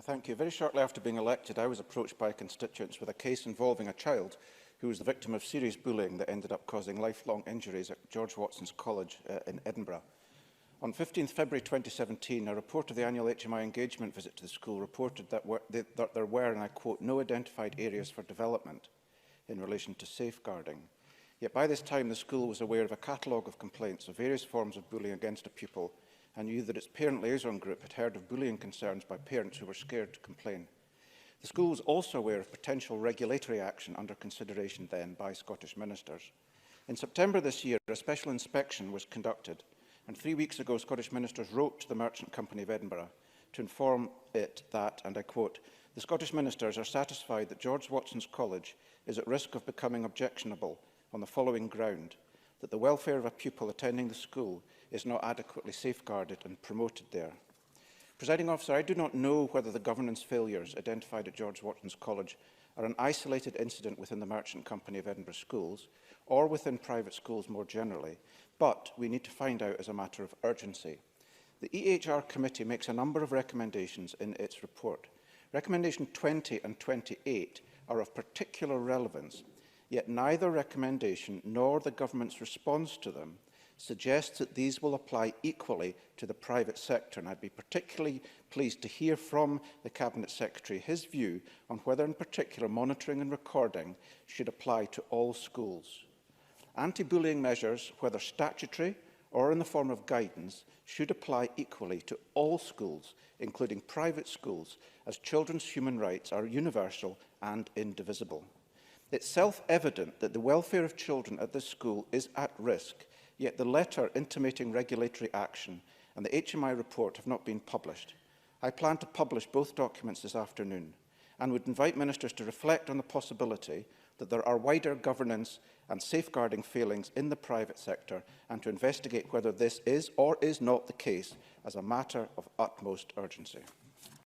Thank you. Very shortly after being elected, I was approached by constituents with a case involving a child who was the victim of serious bullying that ended up causing lifelong injuries at George Watson's College in Edinburgh. On 15 February 2017, a report of the annual HMI engagement visit to the school reported that there were, and I quote, no identified areas for development in relation to safeguarding. Yet by this time, the school was aware of a catalogue of complaints of various forms of bullying against a pupil and knew that its parent liaison group had heard of bullying concerns by parents who were scared to complain. The school was also aware of potential regulatory action under consideration then by Scottish ministers. In September this year, a special inspection was conducted, and 3 weeks ago, Scottish ministers wrote to the Merchant Company of Edinburgh to inform it that, and I quote, "The Scottish ministers are satisfied that George Watson's College is at risk of becoming objectionable on the following ground, that the welfare of a pupil attending the school is not adequately safeguarded and promoted there." Presiding Officer, I do not know whether the governance failures identified at George Watson's College are an isolated incident within the Merchant Company of Edinburgh schools or within private schools more generally, but we need to find out as a matter of urgency. The EHR committee makes a number of recommendations in its report. Recommendation 20 and 28 are of particular relevance, yet neither recommendation nor the government's response to them suggests that these will apply equally to the private sector, and I'd be particularly pleased to hear from the Cabinet Secretary his view on whether in particular monitoring and recording should apply to all schools. Anti-bullying measures, whether statutory or in the form of guidance, should apply equally to all schools, including private schools, as children's human rights are universal and indivisible. It's self-evident that the welfare of children at this school is at risk, yet the letter intimating regulatory action and the HMI report have not been published. I plan to publish both documents this afternoon and would invite ministers to reflect on the possibility that there are wider governance and safeguarding failings in the private sector and to investigate whether this is or is not the case as a matter of utmost urgency.